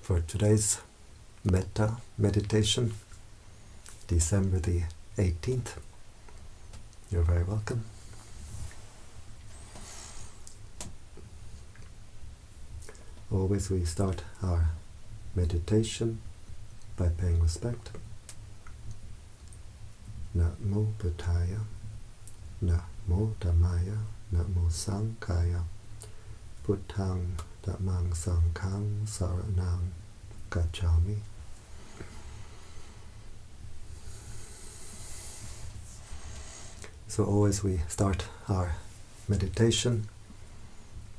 for today's Metta meditation, December the 18th. You're very welcome. Always we start our meditation by paying respect. Namo Buddhaya, Namo Dhammaya, Namo Sanghaya, Buddhaṃ Dhammāṃ Sanghāṃ Saranang Gacchāmi. So always we start our meditation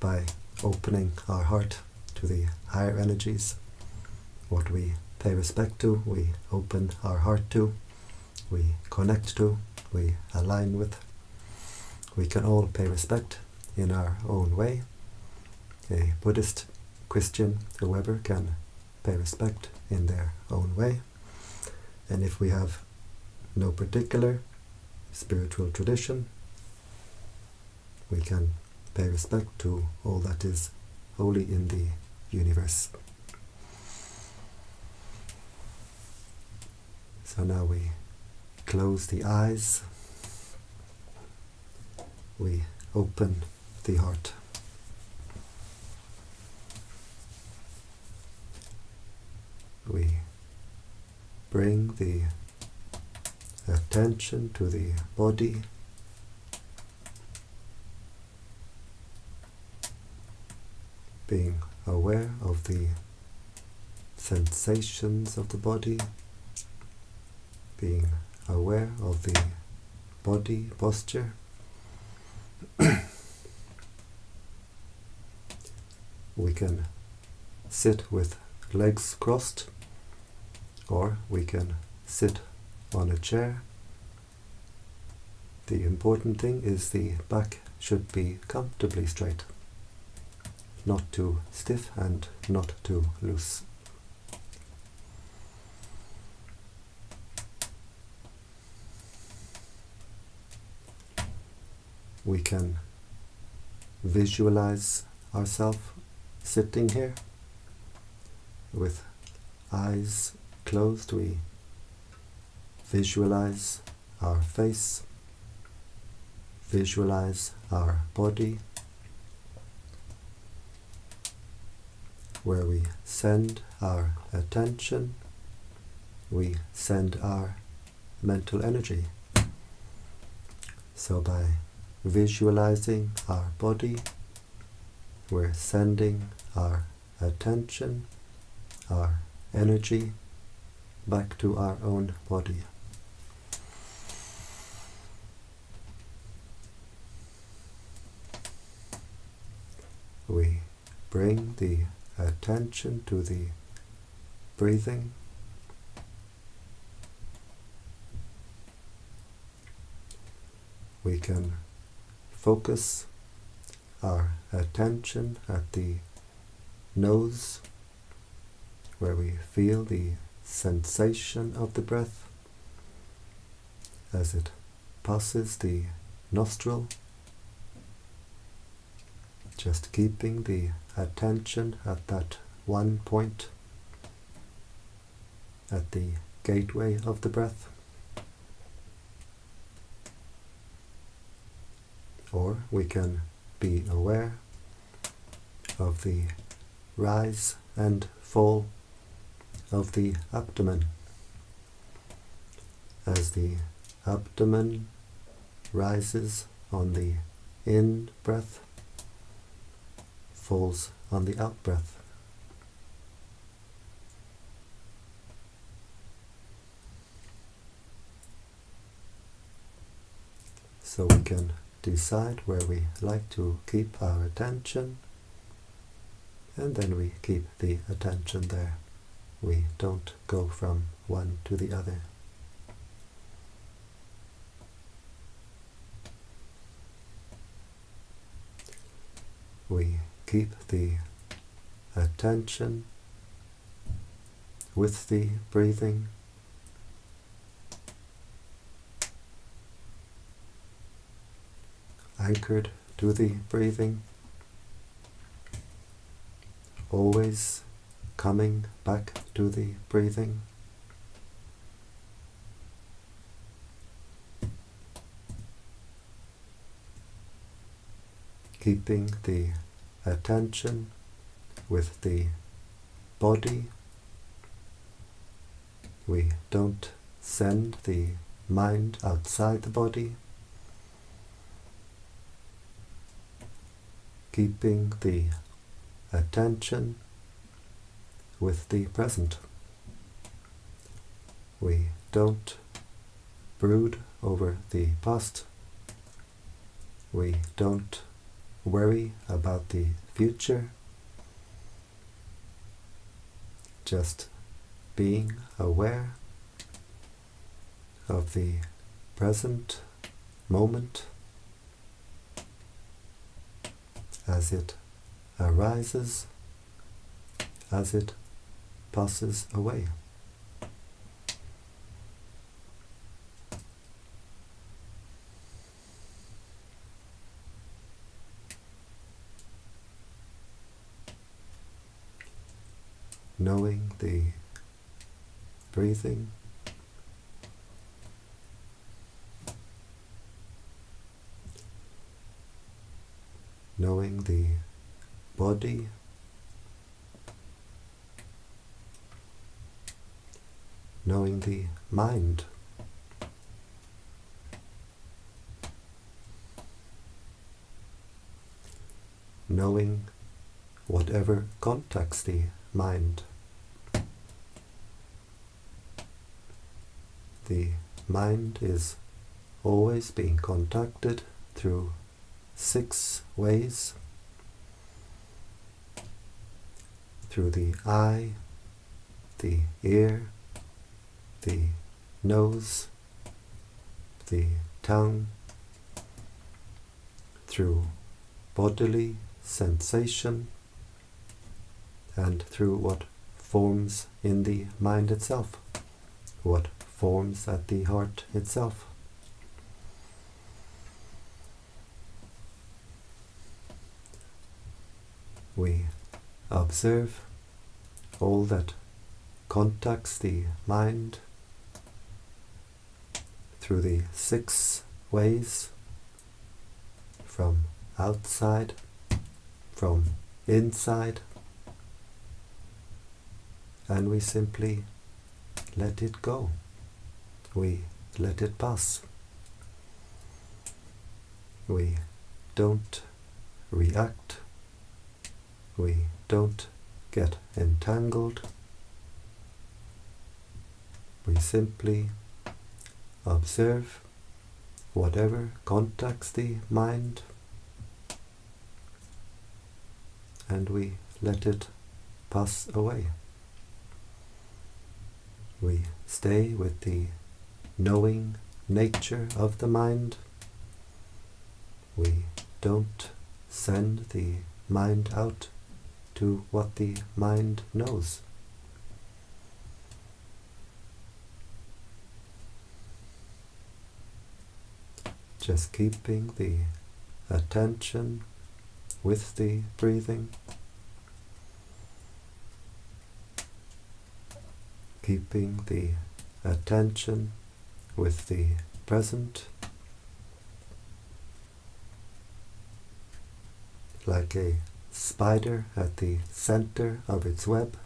by opening our heart to the higher energies. What we pay respect to, we open our heart to, we connect to, we align with. We can all pay respect in our own way. A Buddhist, Christian, whoever can pay respect in their own way. And if we have no particular spiritual tradition, we can pay respect to all that is holy in the universe. So now we close the eyes, we open the heart. We bring the attention to the body, being aware of the sensations of the body, being aware of the body posture. We can sit with legs crossed, or we can sit on a chair. The important thing is the back should be comfortably straight, not too stiff and not too loose. We can visualize ourselves sitting here with eyes closed. We visualize our face, visualize our body, where we send our attention, we send our mental energy. So by visualizing our body, we're sending our attention, our energy back to our own body. We bring the attention to the breathing. We can focus our attention at the nose, where we feel the sensation of the breath as it passes the nostril, just keeping the attention at that one point, at the gateway of the breath. Or we can be aware of the rise and fall of the abdomen. As the abdomen rises on the in-breath, falls on the out-breath. So we can decide where we like to keep our attention, and then we keep the attention there. We don't go from one to the other. We keep the attention with the breathing, anchored to the breathing, always coming back to the breathing. Keeping the attention with the body. We don't send the mind outside the body. Keeping the attention with the present. We don't brood over the past. We don't worry about the future. Just being aware of the present moment as it arises, as it passes away. Knowing the breathing, knowing the body, knowing the mind, knowing whatever contacts the mind. The mind is always being contacted through 6 ways: through the eye, the ear, the nose, the tongue, through bodily sensation, and through what forms in the mind itself, what forms at the heart itself. We observe all that contacts the mind through the 6 ways: from outside, from inside, and we simply let it go. We let it pass. We don't react. We don't get entangled. We simply observe whatever contacts the mind, and we let it pass away. We stay with the knowing nature of the mind. We don't send the mind out to what the mind knows. Just keeping the attention with the breathing, keeping the attention with the present, like a spider at the center of its web.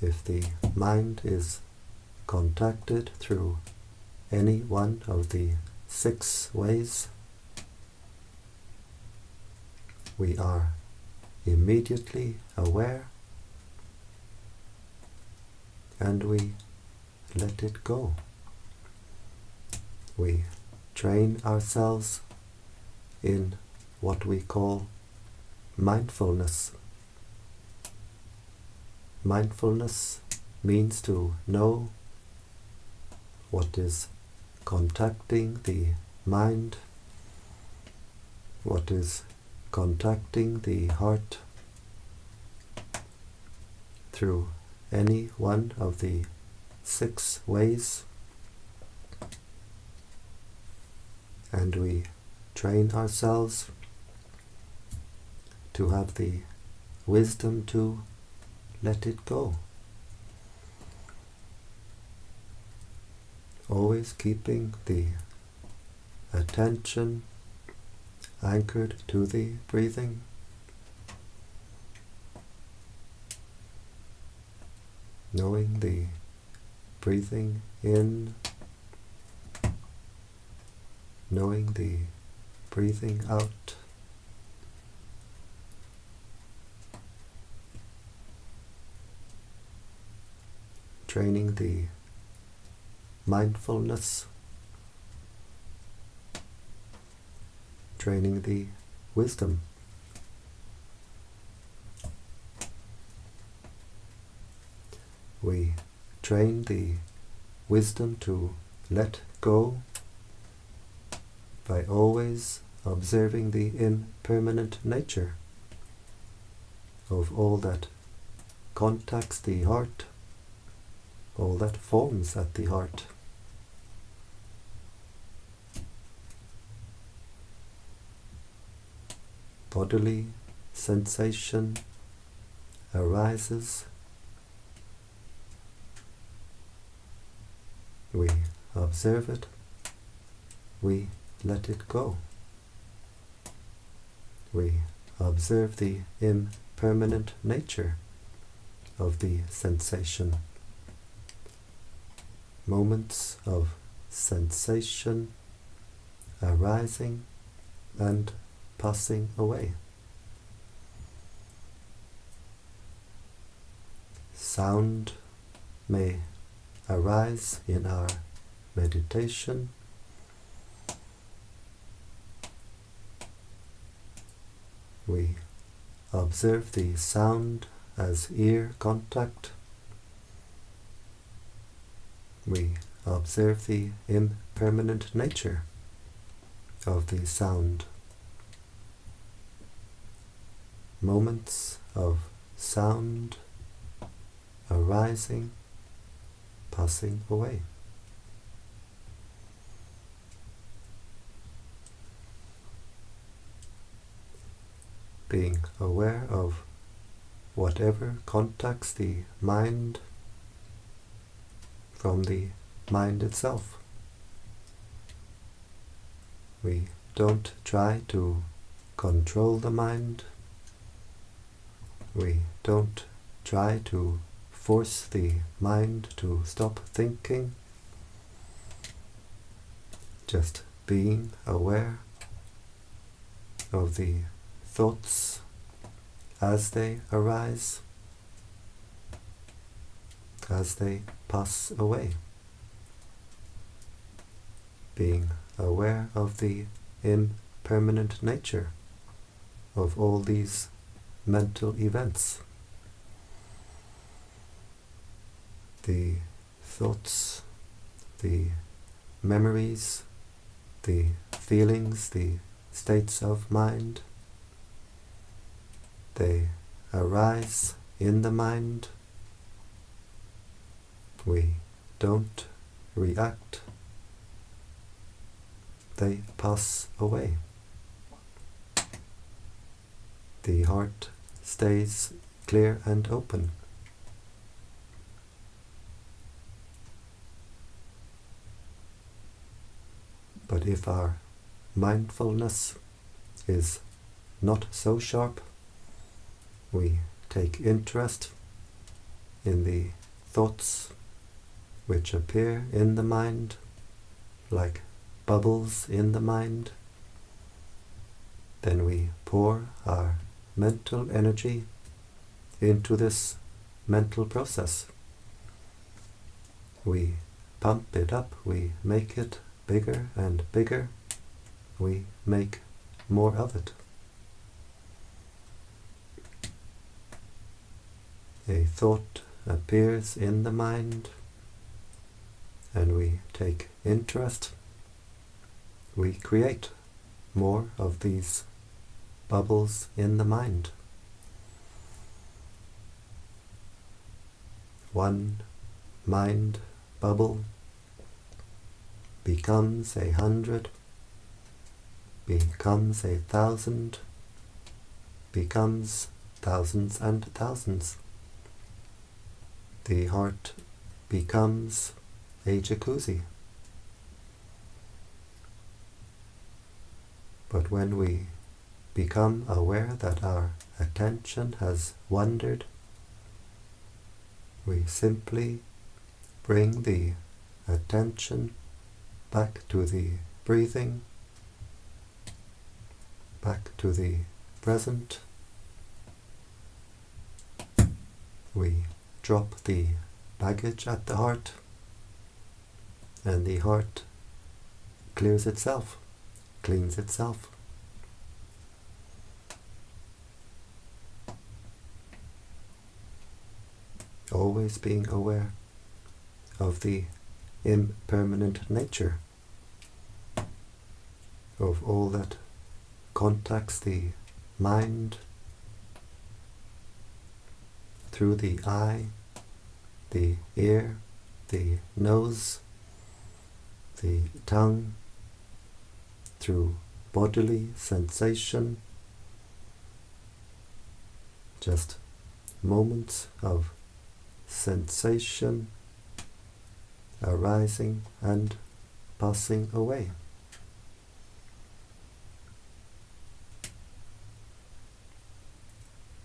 If the mind is contacted through any one of the 6 ways, we are immediately aware and we let it go. We train ourselves in what we call mindfulness. Mindfulness means to know what is contacting the mind, what is contacting the heart through any one of the 6 ways, and we train ourselves to have the wisdom to let it go. Always keeping the attention anchored to the breathing. Knowing the breathing in, knowing the breathing out. Training the mindfulness, training the wisdom. We train the wisdom to let go by always observing the impermanent nature of all that contacts the heart, all that forms at the heart. Bodily sensation arises. We observe it, we let it go. We observe the impermanent nature of the sensation. Moments of sensation arising and passing away. Sound may arise in our meditation. We observe the sound as ear contact. We observe the impermanent nature of the sound. Moments of sound arising, passing away. Being aware of whatever contacts the mind from the mind itself. We don't try to control the mind. We don't try to force the mind to stop thinking. Just being aware of the thoughts as they arise, as they pass away. Being aware of the impermanent nature of all these mental events. The thoughts, the memories, the feelings, the states of mind, they arise in the mind. We don't react. They pass away. The heart stays clear and open. But if our mindfulness is not so sharp, we take interest in the thoughts which appear in the mind like bubbles in the mind. Then we pour our mental energy into this mental process. We pump it up, we make it bigger and bigger, we make more of it. A thought appears in the mind and we take interest. We create more of these bubbles in the mind. One mind bubble becomes 100, becomes 1,000, becomes thousands and thousands. The heart becomes a jacuzzi. But when we become aware that our attention has wandered, we simply bring the attention back to the breathing, back to the present. We drop the baggage at the heart, and the heart clears itself, cleans itself. Always being aware of the impermanent nature of all that contacts the mind through the eye, the ear, the nose, the tongue, through bodily sensation, just moments of sensation arising and passing away.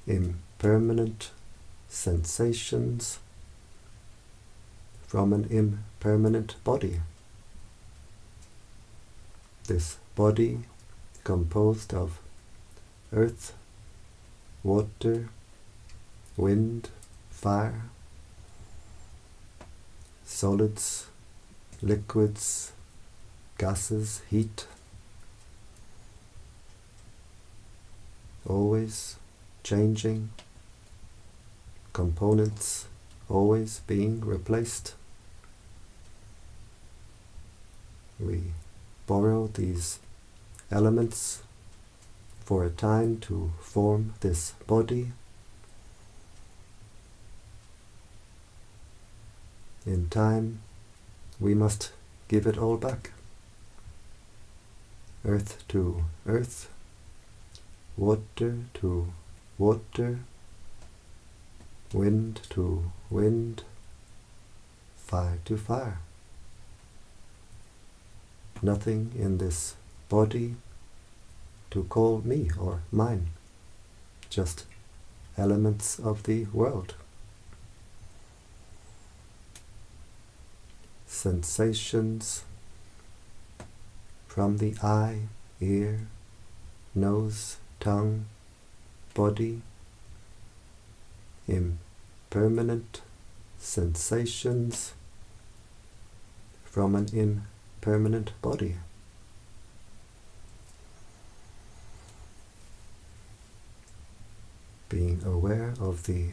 Impermanent sensations from an impermanent body. This body composed of earth, water, wind, fire, solids, liquids, gases, heat, always changing, components always being replaced. We borrow these elements for a time to form this body. In time, we must give it all back. Earth to earth, water to water, wind to wind, fire to fire. Nothing in this body to call me or mine, just elements of the world. Sensations from the eye, ear, nose, tongue, body, impermanent sensations from an impermanent body. Being aware of the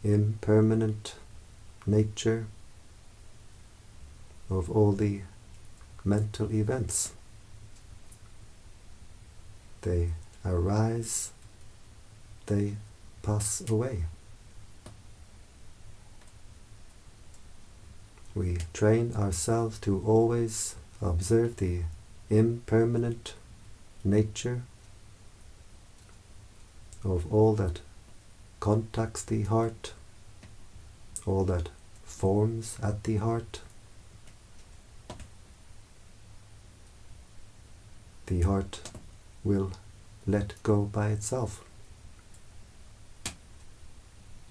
impermanent nature of all the mental events. They arise, they pass away. We train ourselves to always observe the impermanent nature of all that contacts the heart, all that forms at the heart. The heart will let go by itself.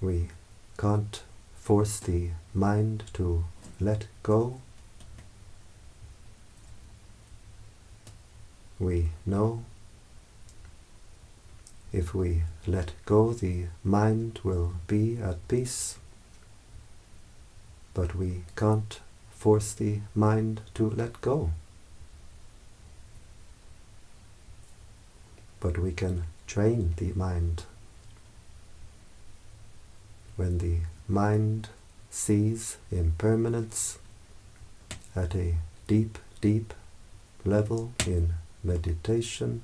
We can't force the mind to let go. We know if we let go, the mind will be at peace, but we can't force the mind to let go. But we can train the mind. When the mind sees impermanence at a deep, deep level in meditation,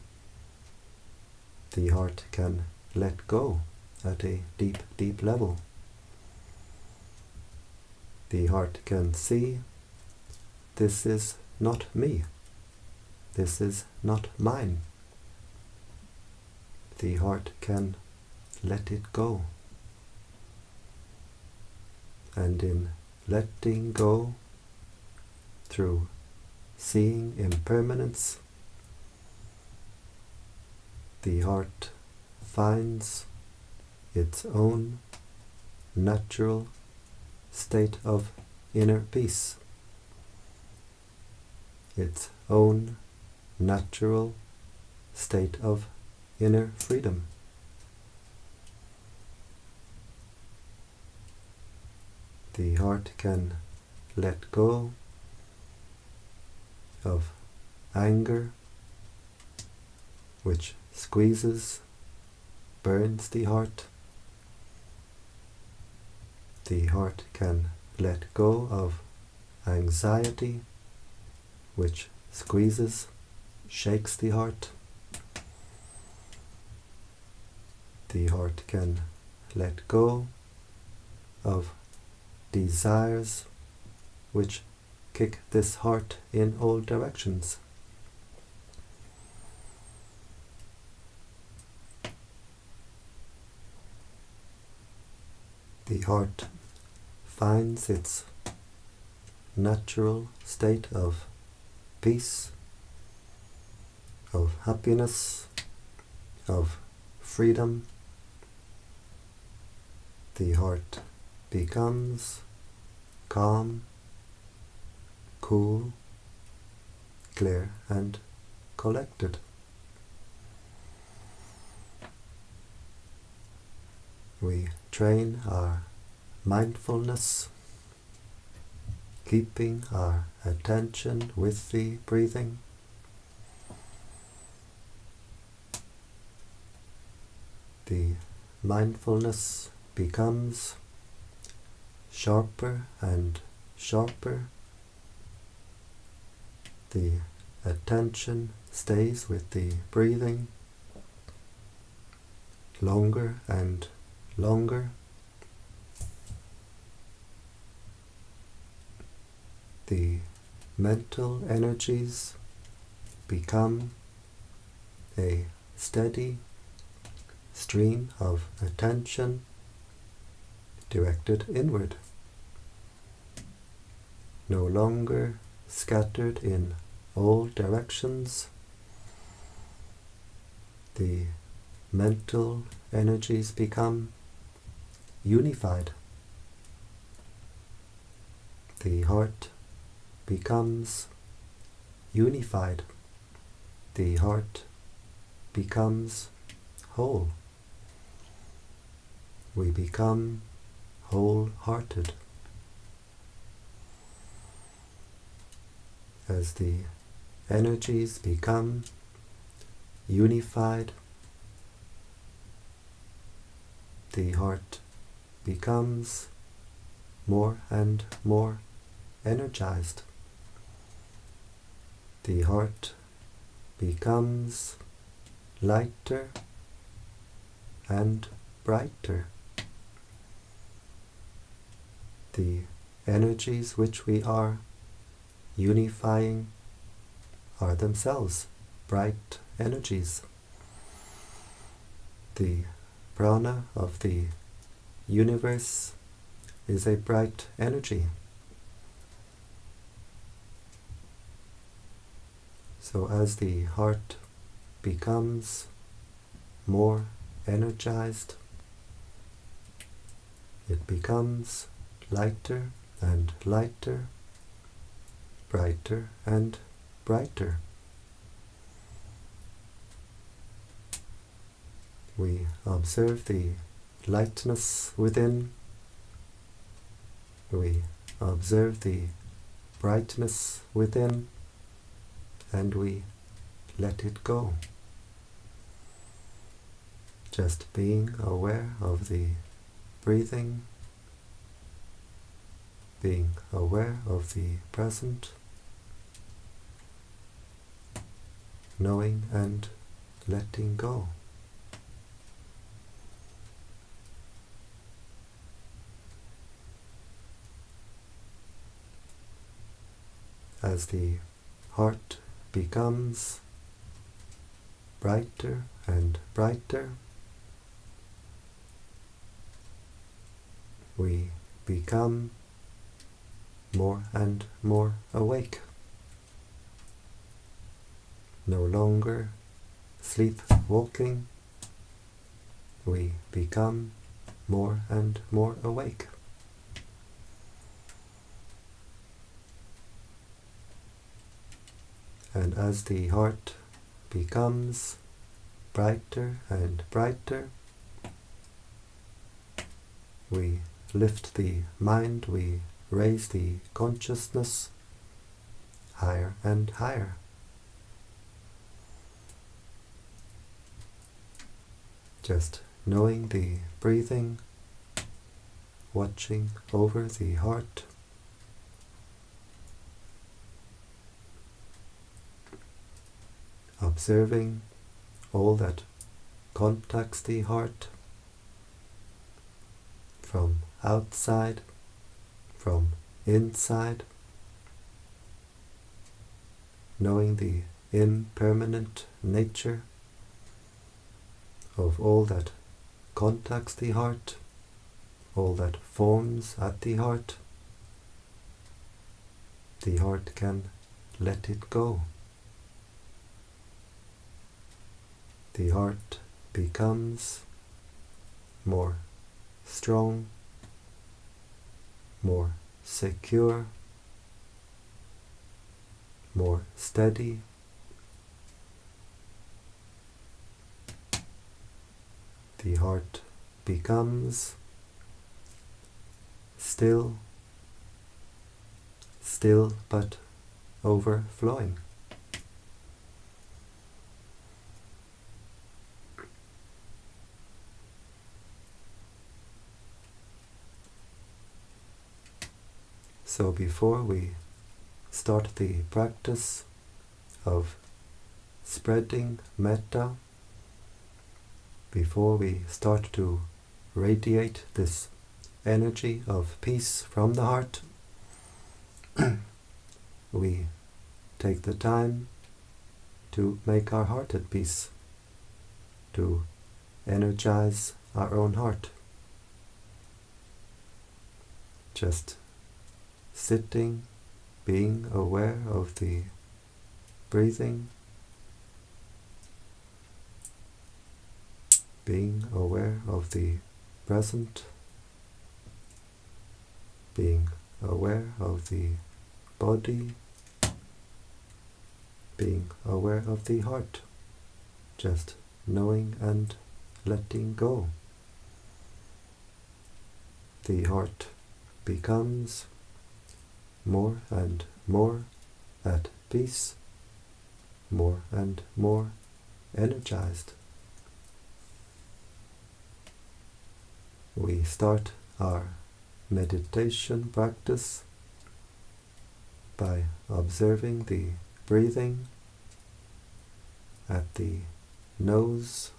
the heart can let go at a deep, deep level. The heart can see, this is not me, this is not mine. The heart can let it go. And in letting go, through seeing impermanence, the heart finds its own natural state of inner peace, its own natural state of inner freedom. The heart can let go of anger, which squeezes, burns the heart. The heart can let go of anxiety, which squeezes, shakes the heart. The heart can let go of desires which kick this heart in all directions. The heart finds its natural state of peace, of happiness, of freedom. The heart becomes calm, cool, clear and collected. We train our mindfulness, keeping our attention with the breathing. The mindfulness becomes sharper and sharper. The attention stays with the breathing longer and longer. The mental energies become a steady stream of attention directed inward, no longer scattered in all directions. The mental energies become unified. The heart becomes unified. The heart becomes whole. We become wholehearted. As the energies become unified, the heart becomes more and more energized. The heart becomes lighter and brighter. The energies which we are unifying are themselves bright energies. The prana of the universe is a bright energy. So as the heart becomes more energized, it becomes lighter and lighter, brighter and brighter. We observe the lightness within. We observe the brightness within, and we let it go. Just being aware of the breathing, being aware of the present, knowing and letting go. As the heart becomes brighter and brighter, we become more and more awake. No longer sleepwalking, we become more and more awake. And as the heart becomes brighter and brighter, we lift the mind, we raise the consciousness higher and higher. Just knowing the breathing, watching over the heart, observing all that contacts the heart from outside, from inside, knowing the impermanent nature of all that contacts the heart, all that forms at the heart. The heart can let it go. The heart becomes more strong, more secure, more steady. The heart becomes still but overflowing. So before we start the practice of spreading metta, before we start to radiate this energy of peace from the heart, we take the time to make our heart at peace, to energize our own heart. Just sitting, being aware of the breathing, being aware of the present, being aware of the body, being aware of the heart, just knowing and letting go. The heart becomes more and more at peace, more and more energized. We start our meditation practice by observing the breathing at the nose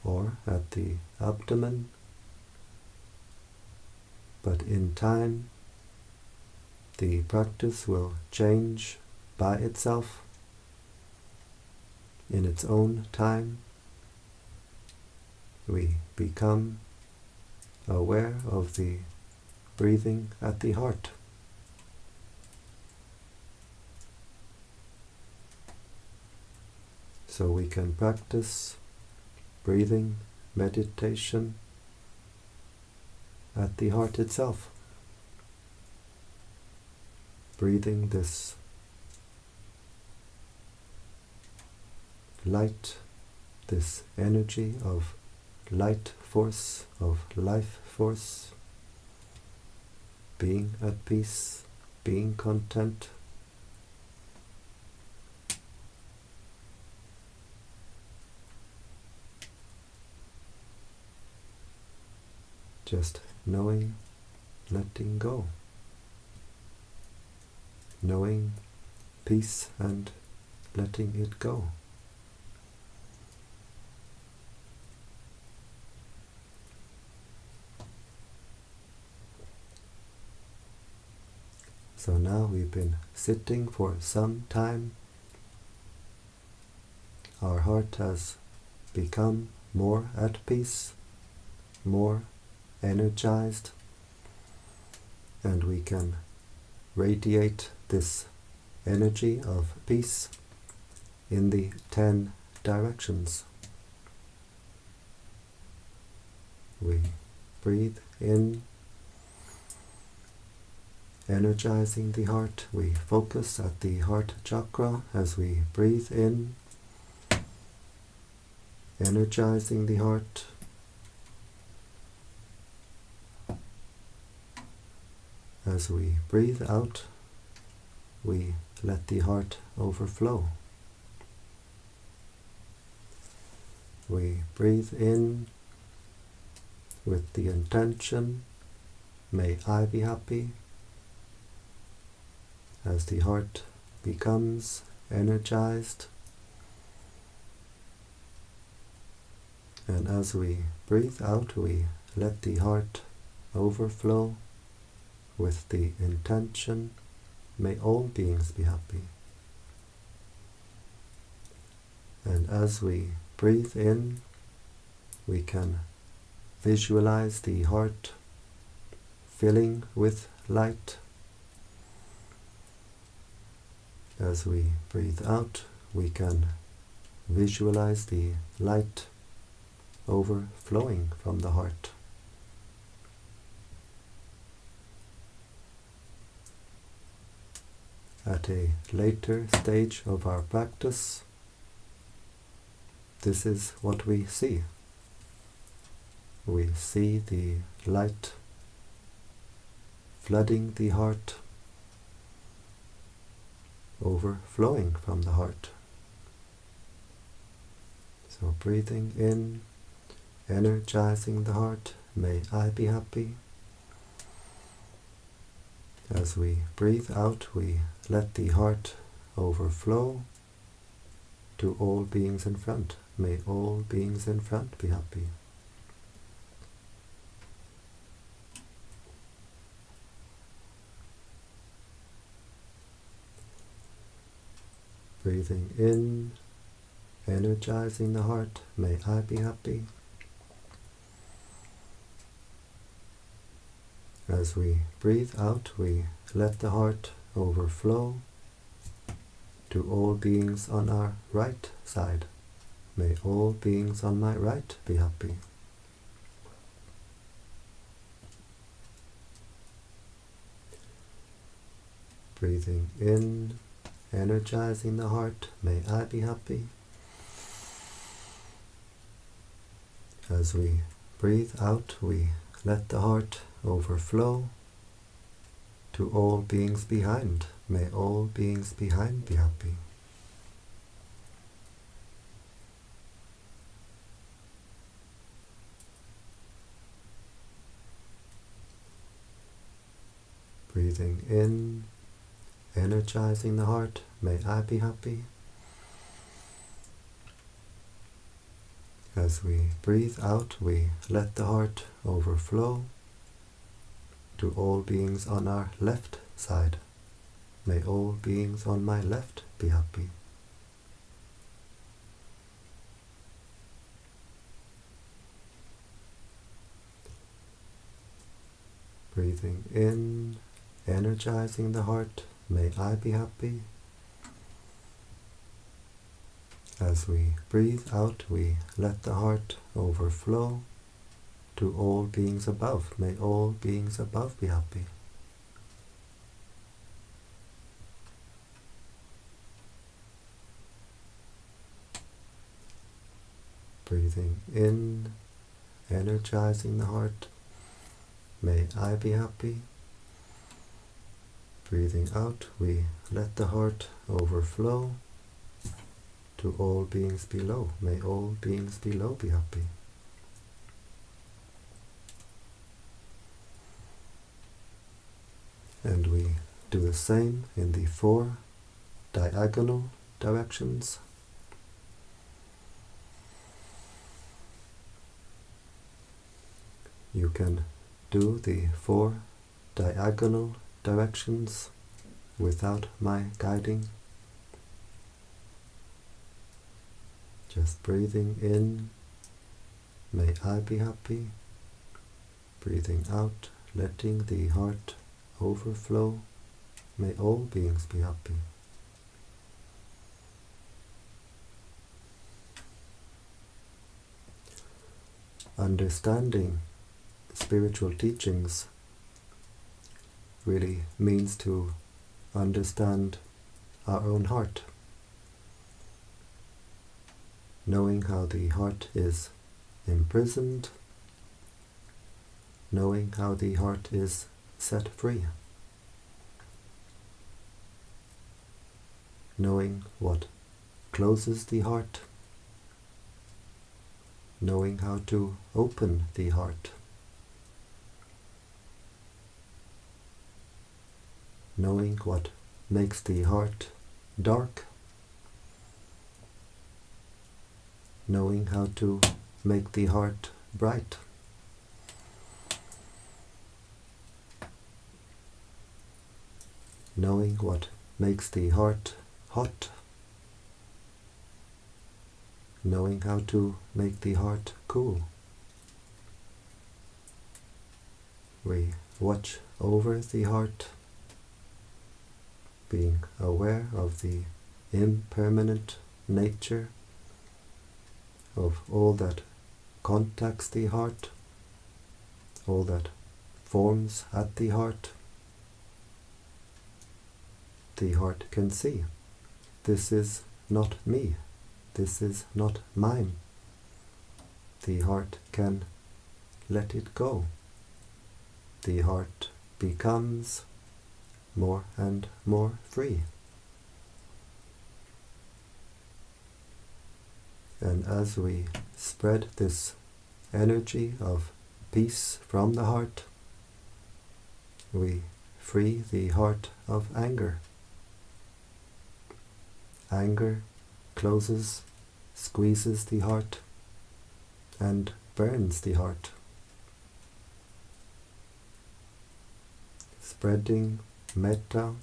or at the abdomen, but in time the practice will change by itself in its own time. We become aware of the breathing at the heart. So we can practice breathing meditation at the heart itself. Breathing this light, this energy of light force, of life force, being at peace, being content. Just knowing, letting go. Knowing peace and letting it go. So now we've been sitting for some time. Our heart has become more at peace, more energized, and we can radiate this energy of peace in the 10 directions. We breathe in, energizing the heart. We focus at the heart chakra as we breathe in, energizing the heart. As we breathe out, we let the heart overflow. We breathe in with the intention, may I be happy. As the heart becomes energized, and as we breathe out, we let the heart overflow with the intention, may all beings be happy. And as we breathe in, we can visualize the heart filling with light. As we breathe out, we can visualize the light overflowing from the heart. At a later stage of our practice, this is what we see. We see the light flooding the heart, overflowing from the heart. So breathing in, energizing the heart, may I be happy. As we breathe out, we let the heart overflow to all beings in front. May all beings in front be happy. Breathing in, energizing the heart, may I be happy. As we breathe out, we let the heart overflow to all beings on our right side. May all beings on my right be happy. Breathing in, energizing the heart, may I be happy. As we breathe out, we let the heart overflow to all beings behind. May all beings behind be happy. Breathing in, energizing the heart, may I be happy. As we breathe out, we let the heart overflow to all beings on our left side. May all beings on my left be happy. Breathing in, energizing the heart, may I be happy. As we breathe out, we let the heart overflow to all beings above. May all beings above be happy. Breathing in, energizing the heart, may I be happy. Breathing out, we let the heart overflow to all beings below. May all beings below be happy. And we do the same in the 4 diagonal directions. You can do the 4 diagonal directions without my guiding. Just breathing in, may I be happy. Breathing out, letting the heart overflow. May all beings be happy. Understanding spiritual teachings really means to understand our own heart. Knowing how the heart is imprisoned, knowing how the heart is set free, knowing what closes the heart, knowing how to open the heart, knowing what makes the heart dark, knowing how to make the heart bright. Knowing what makes the heart hot, knowing how to make the heart cool. We watch over the heart, being aware of the impermanent nature of all that contacts the heart, all that forms at the heart. The heart can see, this is not me, this is not mine. The heart can let it go. The heart becomes more and more free. And as we spread this energy of peace from the heart, we free the heart of anger. Anger closes, squeezes the heart, and burns the heart. Spreading metta,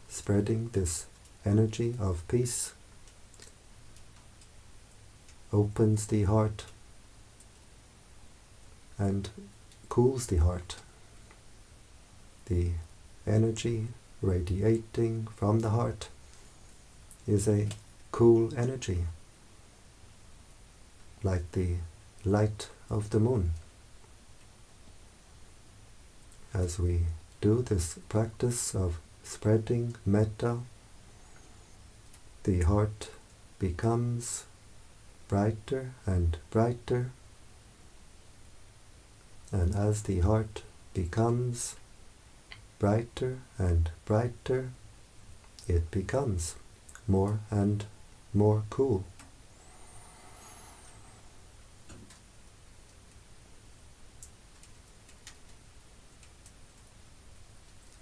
spreading this energy of peace, opens the heart and cools the heart. The energy radiating from the heart is a cool energy, like the light of the moon. As we do this practice of spreading metta, the heart becomes brighter and brighter, and as the heart becomes brighter and brighter, it becomes more and more cool.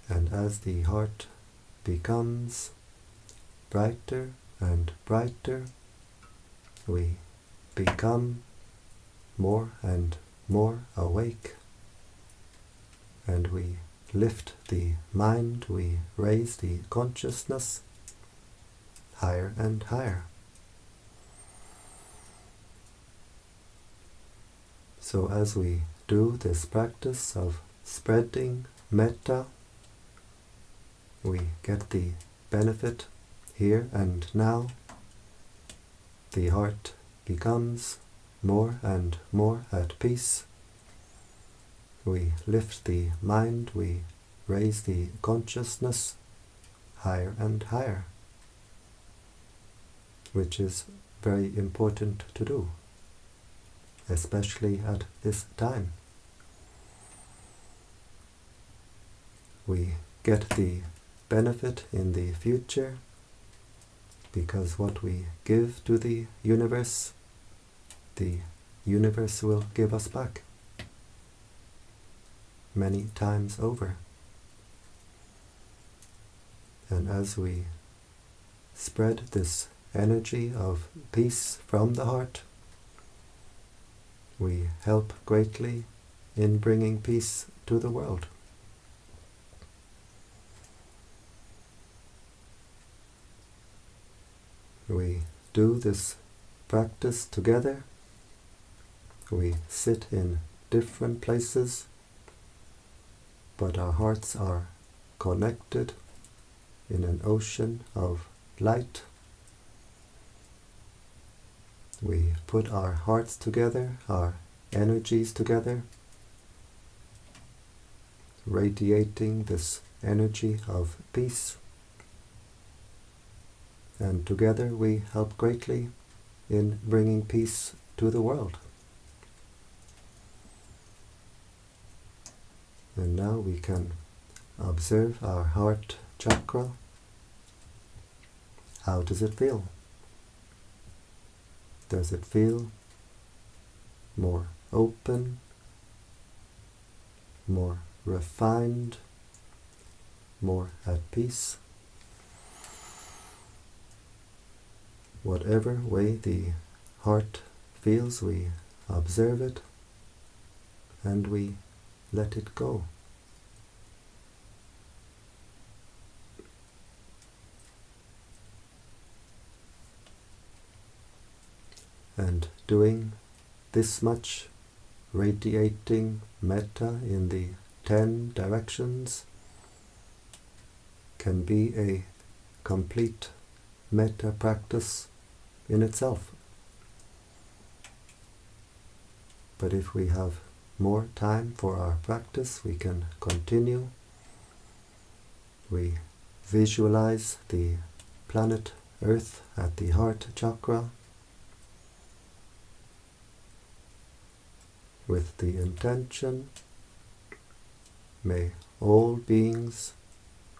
And as the heart becomes brighter and brighter, we become more and more awake, and we lift the mind, we raise the consciousness higher and higher. So as we do this practice of spreading metta, we get the benefit here and now. The heart becomes more and more at peace. We lift the mind, we raise the consciousness higher and higher, which is very important to do, especially at this time. We get the benefit in the future, because what we give to the universe will give us back many times over. And as we spread this energy of peace from the heart, we help greatly in bringing peace to the world. We do this practice together. We sit in different places, but our hearts are connected in an ocean of light. We put our hearts together, our energies together, radiating this energy of peace. And together we help greatly in bringing peace to the world. And now we can observe our heart chakra. How does it feel? Does it feel more open, more refined, more at peace? Whatever way the heart feels, we observe it and we let it go. And doing this much radiating metta in the 10 directions can be a complete metta practice in itself. But if we have more time for our practice, we can continue. We visualize the planet Earth at the heart chakra with the intention, may all beings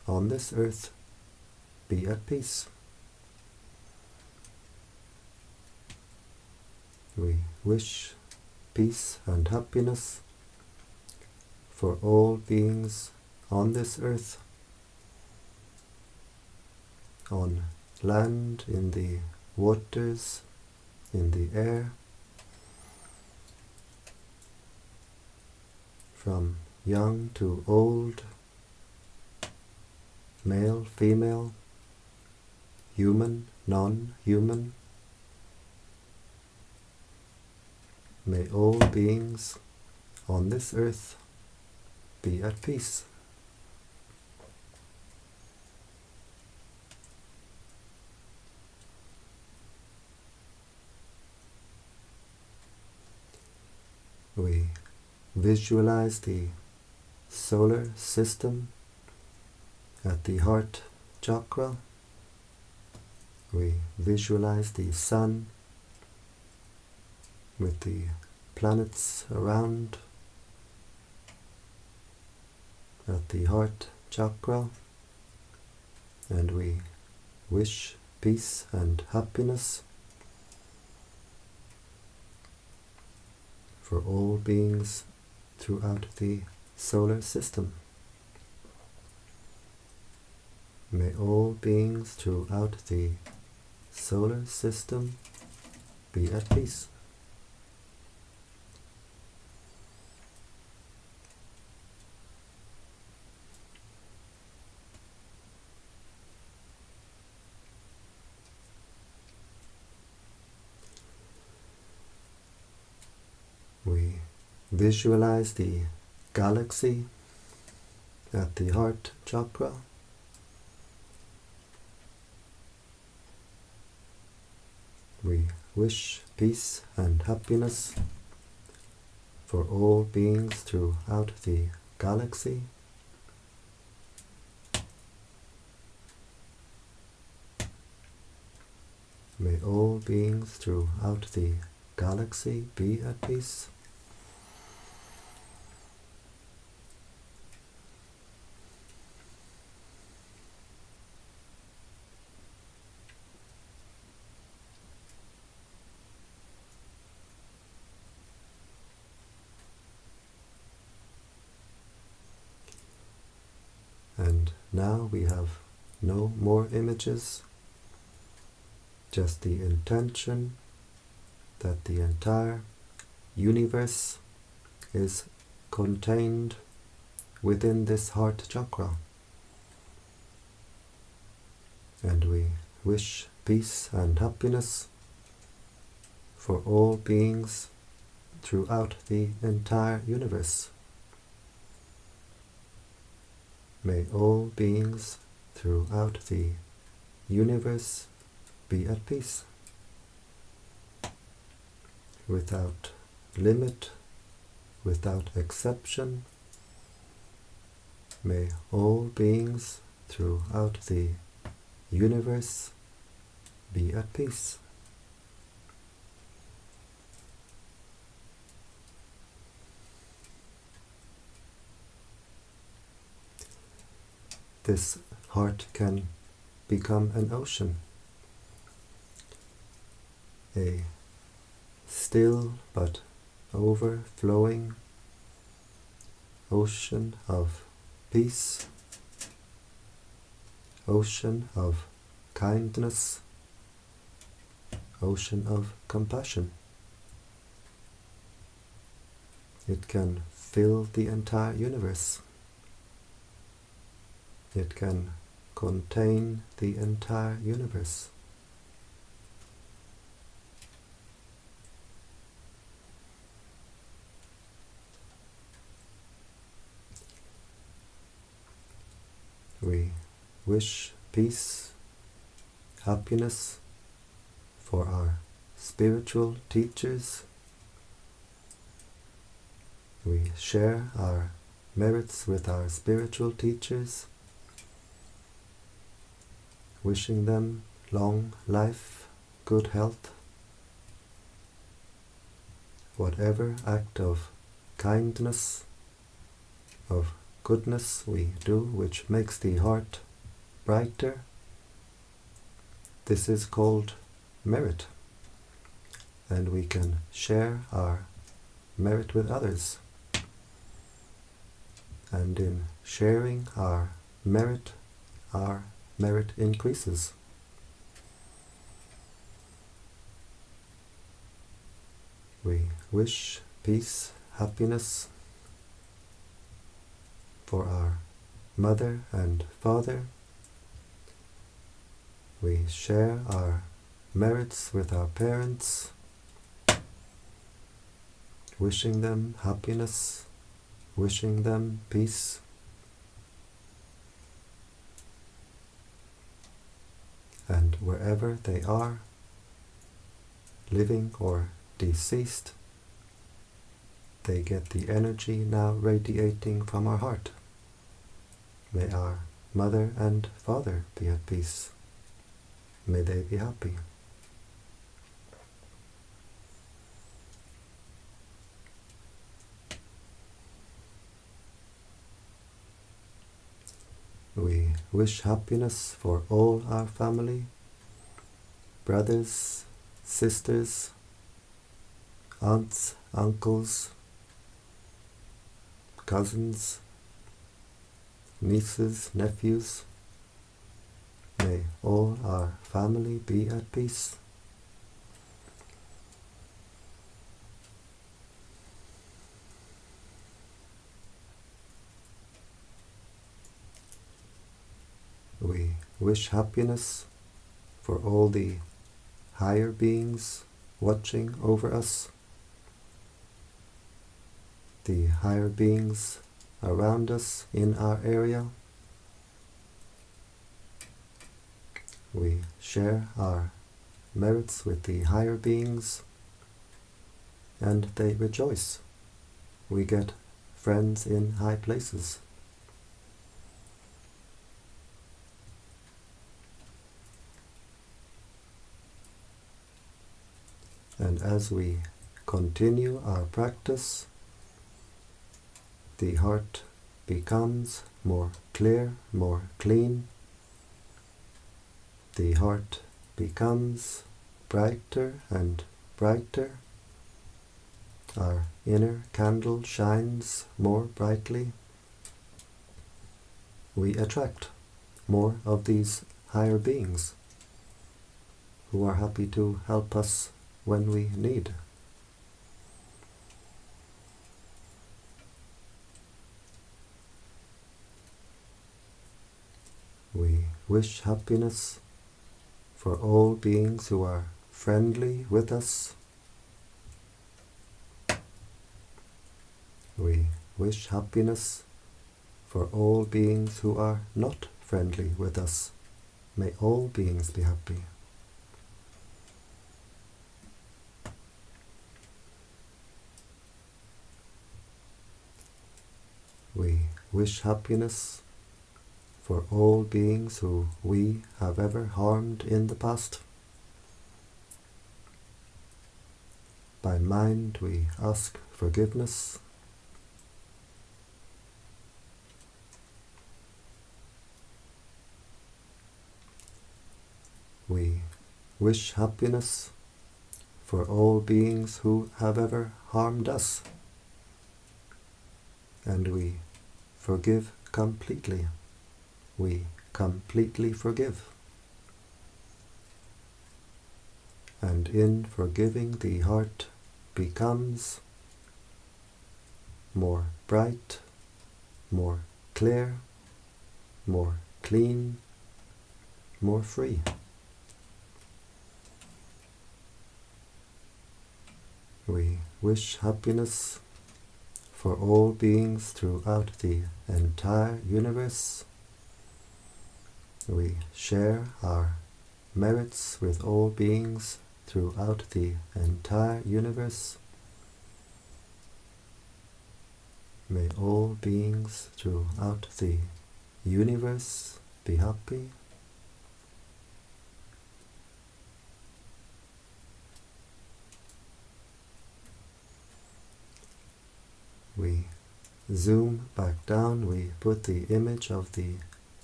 on this earth be at peace. We wish peace and happiness for all beings on this earth, on land, in the waters, in the air, from young to old, male, female, human, non-human. May all beings on this earth be at peace. We visualize the solar system at the heart chakra. We visualize the sun with the planets around at the heart chakra, and we wish peace and happiness for all beings throughout the solar system. May all beings throughout the solar system be at peace. We visualize the galaxy at the heart chakra. We wish peace and happiness for all beings throughout the galaxy. May all beings throughout the galaxy be at peace. And now we have no more images, just the intention that the entire universe is contained within this heart chakra. And we wish peace and happiness for all beings throughout the entire universe. May all beings throughout the universe be at peace, without limit, without exception. May all beings throughout the universe be at peace. This heart can become an ocean, a still but overflowing ocean of peace, ocean of kindness, ocean of compassion. It can fill the entire universe. It can contain the entire universe. We wish peace, happiness for our spiritual teachers. We share our merits with our spiritual teachers, wishing them long life, good health. Whatever act of kindness, of goodness we do, which makes the heart brighter, this is called merit, and we can share our merit with others. And in sharing our merit increases. We wish peace, happiness for our mother and father. We share our merits with our parents, wishing them happiness, wishing them peace. And wherever they are, living or deceased, they get the energy now radiating from our heart. May our mother and father be at peace. May they be happy. We wish happiness for all our family, brothers, sisters, aunts, uncles, cousins, nieces, nephews. May all our family be at peace. We wish happiness for all the higher beings watching over us, the higher beings around us in our area. We share our merits with the higher beings, and they rejoice. We get friends in high places. And as we continue our practice, the heart becomes more clear, more clean. The heart becomes brighter and brighter. Our inner candle shines more brightly. We attract more of these higher beings who are happy to help us when we need. We wish happiness for all beings who are friendly with us, We wish happiness for all beings who are not friendly with us. May all beings be happy. We wish happiness for all beings who we have ever harmed in the past. By mind we ask forgiveness. We wish happiness for all beings who have ever harmed us. And we forgive completely. We completely forgive. And in forgiving, the heart becomes more bright, more clear, more clean, more free. We wish happiness for all beings throughout the entire universe. We share our merits with all beings throughout the entire universe. May all beings throughout the universe be happy. We zoom back down, we put the image of the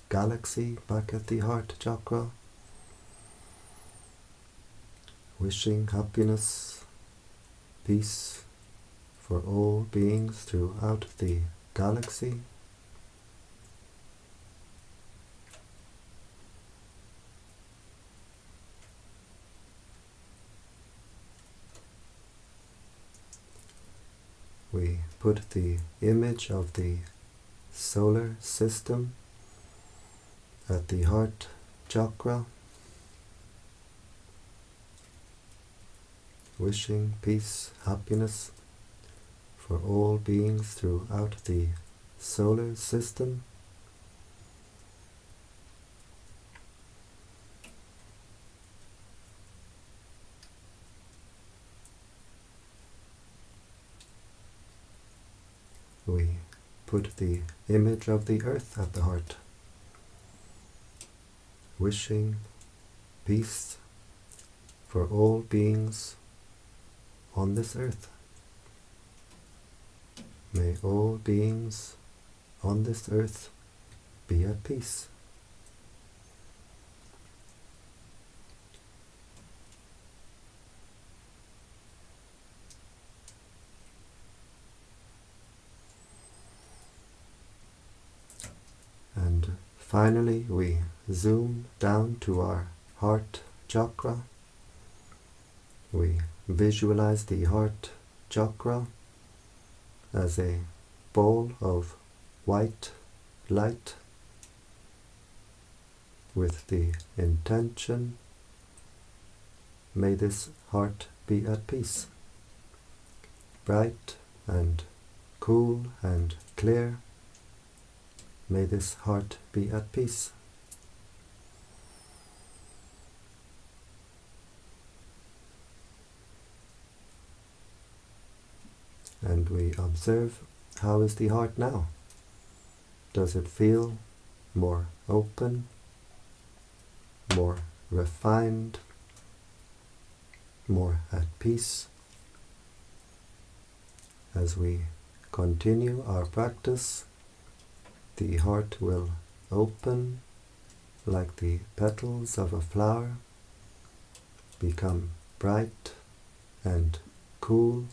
galaxy back at the heart chakra, wishing happiness, peace for all beings throughout the galaxy. We put the image of the solar system at the heart chakra, wishing peace, happiness for all beings throughout the solar system. We put the image of the earth at the heart, wishing peace for all beings on this earth. May all beings on this earth be at peace. And finally, we zoom down to our heart chakra. We visualize the heart chakra as a ball of white light with the intention, may this heart be at peace, bright and cool and clear. May this heart be at peace. And we observe, how is the heart now? Does it feel more open, more refined, more at peace? As we continue our practice, the heart will open like the petals of a flower, become bright and cool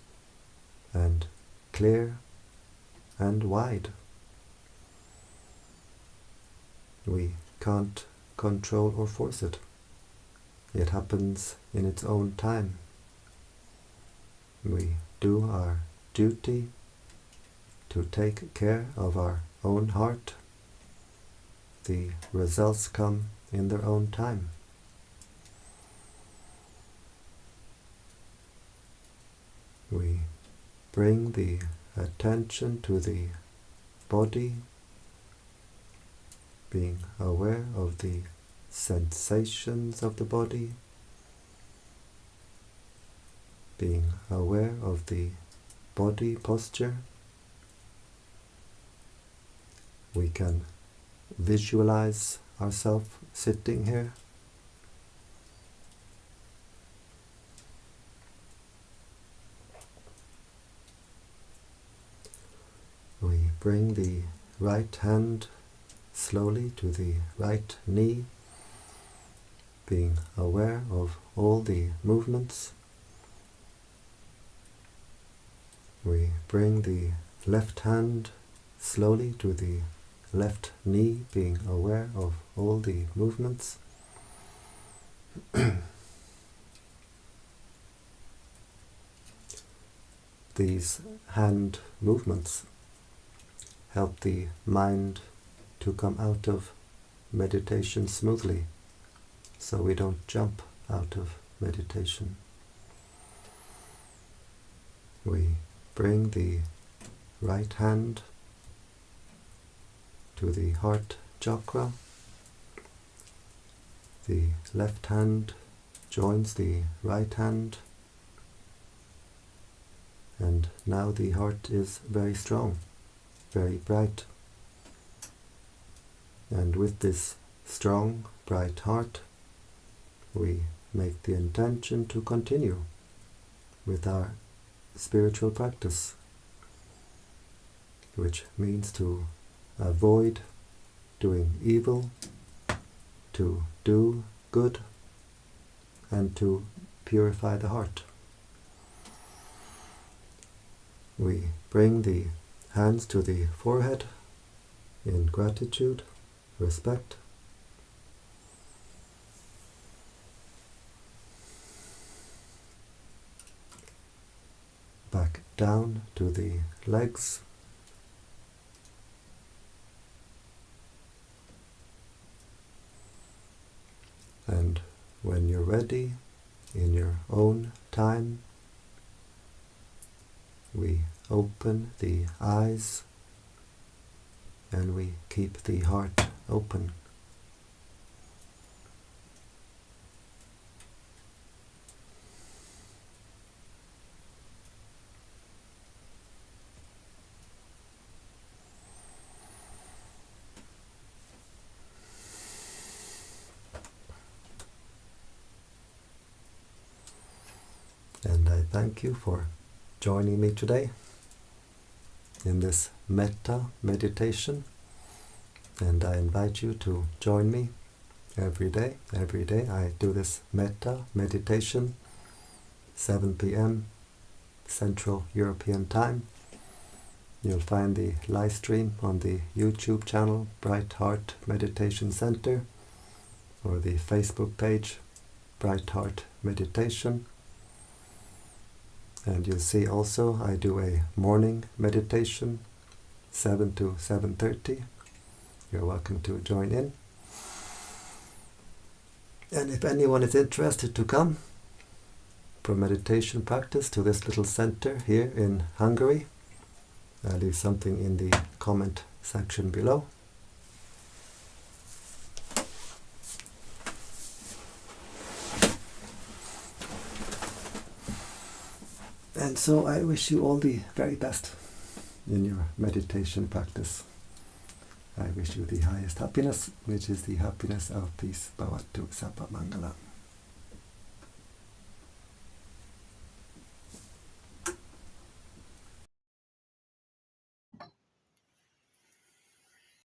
and clear and wide. We can't control or force it. It happens in its own time. We do our duty to take care of our own heart. The results come in their own time. We bring the attention to the body, being aware of the sensations of the body, being aware of the body posture. We can visualize ourselves sitting here. We bring the right hand slowly to the right knee, being aware of all the movements. We bring the left hand slowly to the left knee, being aware of all the movements. These hand movements help the mind to come out of meditation smoothly, so we don't jump out of meditation. We bring the right hand to the heart chakra. The left hand joins the right hand, and now the heart is very strong, very bright. And with this strong, bright heart, we make the intention to continue with our spiritual practice, which means to avoid doing evil, to do good, and to purify the heart. We bring the hands to the forehead in gratitude, respect. Back down to the legs. And when you're ready, in your own time, we open the eyes and we keep the heart open. And I thank you for joining me today in this Metta meditation, and I invite you to join me every day. Every day I do this Metta meditation, 7 p.m. Central European Time. You'll find the live stream on the YouTube channel Brightheart Meditation Center, or the Facebook page Brightheart Meditation. And you'll see also I do a morning meditation, 7 to 7:30. You're welcome to join in. And if anyone is interested to come for meditation practice to this little center here in Hungary, I'll leave something in the comment section below. And so I wish you all the very best in your meditation practice. I wish you the highest happiness, which is the happiness of peace. Bhavatu Sabba Mangala.